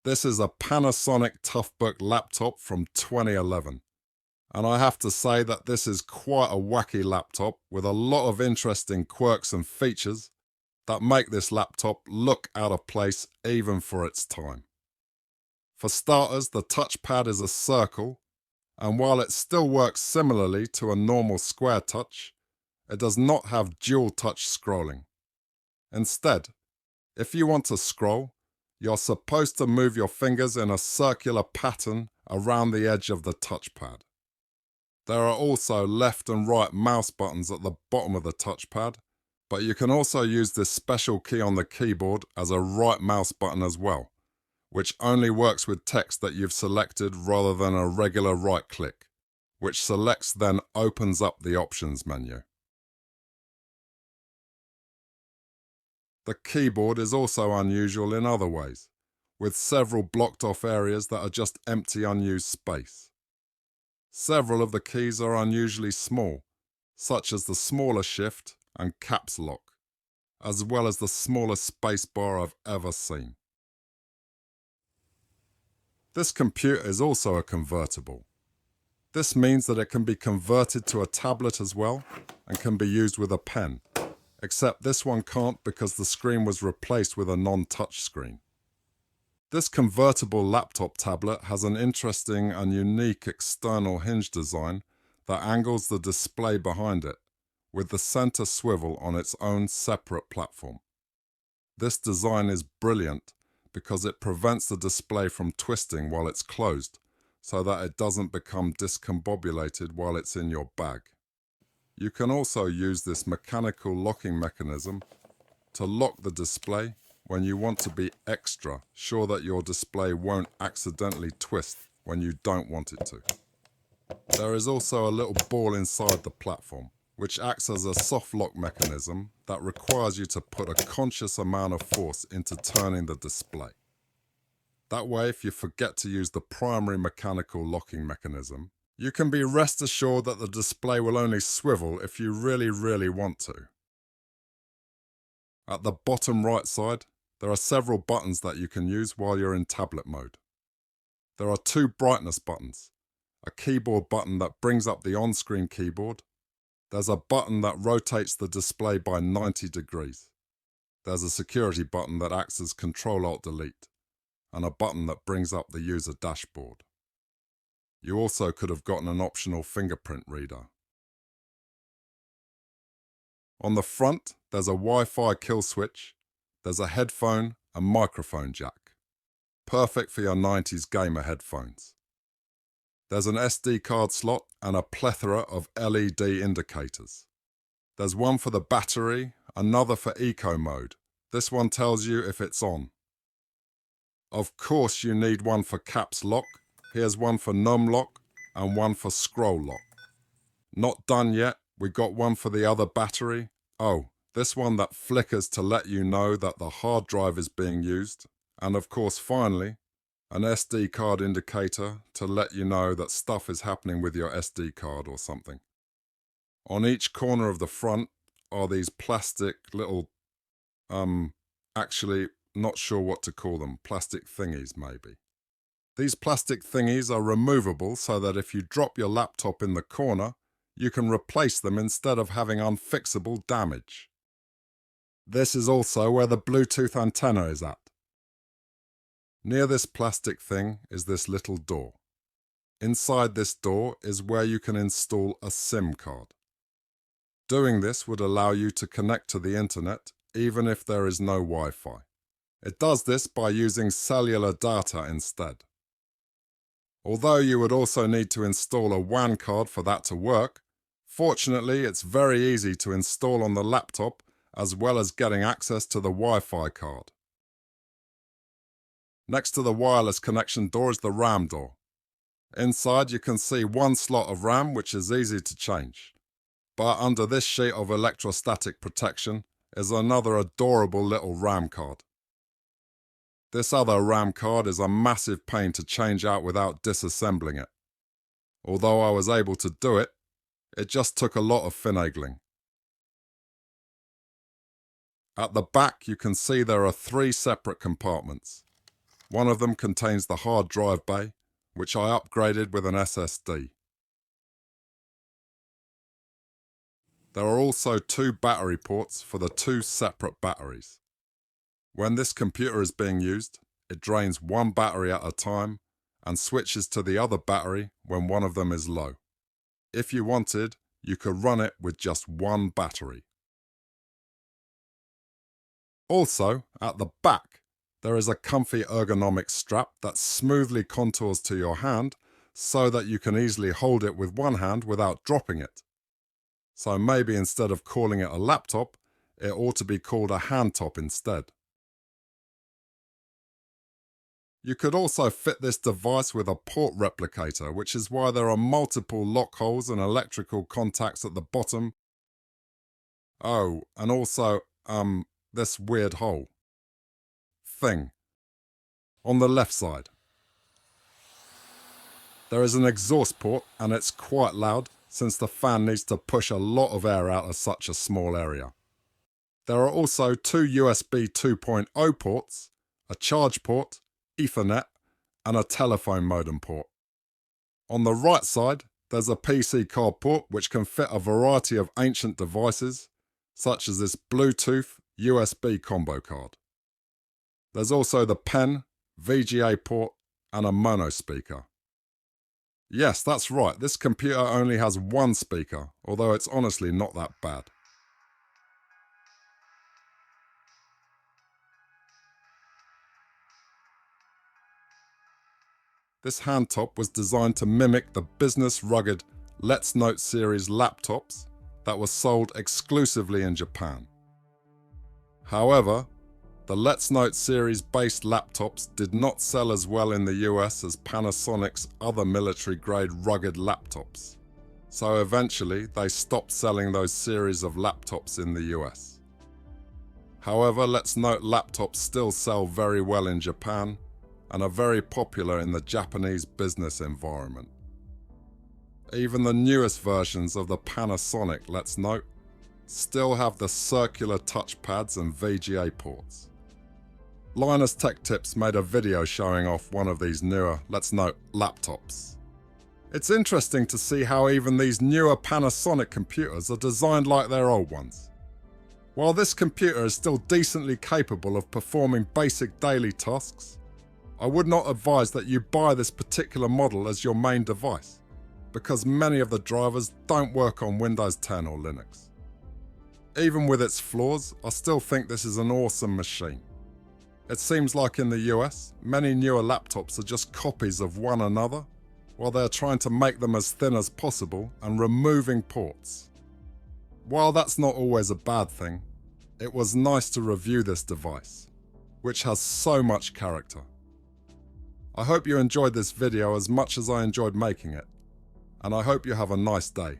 This is a Panasonic Toughbook laptop from 2011. And I have to say that this is quite a wacky laptop with a lot of interesting quirks and features that make this laptop look out of place even for its time. For starters, the touchpad is a circle, and while it still works similarly to a normal square touch, it does not have dual touch scrolling. Instead, if you want to scroll, you're supposed to move your fingers in a circular pattern around the edge of the touchpad. There are also left and right mouse buttons at the bottom of the touchpad, but you can also use this special key on the keyboard as a right mouse button as well, which only works with text that you've selected rather than a regular right click, which selects then opens up the options menu. The keyboard is also unusual in other ways, with several blocked off areas that are just empty unused space. Several of the keys are unusually small, such as the smaller shift and caps lock, as well as the smallest space bar I've ever seen. This computer is also a convertible. This means that it can be converted to a tablet as well and can be used with a pen, except this one can't because the screen was replaced with a non-touch screen. This convertible laptop tablet has an interesting and unique external hinge design that angles the display behind it, with the center swivel on its own separate platform. This design is brilliant because it prevents the display from twisting while it's closed, so that it doesn't become discombobulated while it's in your bag. You can also use this mechanical locking mechanism to lock the display when you want to be extra sure that your display won't accidentally twist when you don't want it to. There is also a little ball inside the platform, which acts as a soft lock mechanism that requires you to put a conscious amount of force into turning the display. That way, if you forget to use the primary mechanical locking mechanism, you can be rest assured that the display will only swivel if you really want to. At the bottom right side, there are several buttons that you can use while you're in tablet mode. There are two brightness buttons, a keyboard button that brings up the on-screen keyboard. There's a button that rotates the display by 90 degrees. There's a security button that acts as Control-Alt-Delete, and a button that brings up the user dashboard. You also could have gotten an optional fingerprint reader. On the front, there's a Wi-Fi kill switch. There's a headphone and microphone jack. Perfect for your 90s gamer headphones. There's an SD card slot and a plethora of LED indicators. There's one for the battery, another for eco mode. This one tells you if it's on. Of course you need one for caps lock. Here's one for num lock and one for scroll lock. Not done yet, we got one for the other battery. Oh, this one that flickers to let you know that the hard drive is being used. And of course, finally, an SD card indicator to let you know that stuff is happening with your SD card or something. On each corner of the front are these plastic little, actually not sure what to call them, plastic thingies maybe. These plastic thingies are removable so that if you drop your laptop in the corner, you can replace them instead of having unfixable damage. This is also where the Bluetooth antenna is at. Near this plastic thing is this little door. Inside this door is where you can install a SIM card. Doing this would allow you to connect to the internet even if there is no Wi-Fi. It does this by using cellular data instead. Although you would also need to install a WAN card for that to work, fortunately it's very easy to install on the laptop as well as getting access to the Wi-Fi card. Next to the wireless connection door is the RAM door. Inside you can see one slot of RAM which is easy to change. But under this sheet of electrostatic protection is another adorable little RAM card. This other RAM card is a massive pain to change out without disassembling it. Although I was able to do it, it just took a lot of finagling. At the back you can see there are 3 separate compartments. One of them contains the hard drive bay, which I upgraded with an SSD. There are also 2 battery ports for the 2 separate batteries. When this computer is being used, it drains one battery at a time and switches to the other battery when one of them is low. If you wanted, you could run it with just one battery. Also, at the back, there is a comfy ergonomic strap that smoothly contours to your hand so that you can easily hold it with one hand without dropping it. So maybe instead of calling it a laptop, it ought to be called a handtop instead. You could also fit this device with a port replicator, which is why there are multiple lock holes and electrical contacts at the bottom. Oh, and also, this weird hole thing on the left side. There is an exhaust port and it's quite loud since the fan needs to push a lot of air out of such a small area. There are also 2 USB 2.0 ports, a charge port, Ethernet, and a telephone modem port. On the right side, there's a PC card port which can fit a variety of ancient devices, such as this Bluetooth USB combo card. There's also the pen, VGA port, and a mono speaker. Yes, that's right, this computer only has one speaker, although it's honestly not that bad. This handtop was designed to mimic the business rugged Let's Note series laptops that were sold exclusively in Japan. However, the Let's Note series based laptops did not sell as well in the US as Panasonic's other military-grade rugged laptops, so eventually they stopped selling those series of laptops in the US. However, Let's Note laptops still sell very well in Japan and are very popular in the Japanese business environment. Even the newest versions of the Panasonic Let's Note still have the circular touchpads and VGA ports. Linus Tech Tips made a video showing off one of these newer Let's Note laptops. It's interesting to see how even these newer Panasonic computers are designed like their old ones. While this computer is still decently capable of performing basic daily tasks, I would not advise that you buy this particular model as your main device, because many of the drivers don't work on Windows 10 or Linux. Even with its flaws, I still think this is an awesome machine. It seems like in the US, many newer laptops are just copies of one another, while they're trying to make them as thin as possible and removing ports. While that's not always a bad thing, it was nice to review this device, which has so much character. I hope you enjoyed this video as much as I enjoyed making it, and I hope you have a nice day.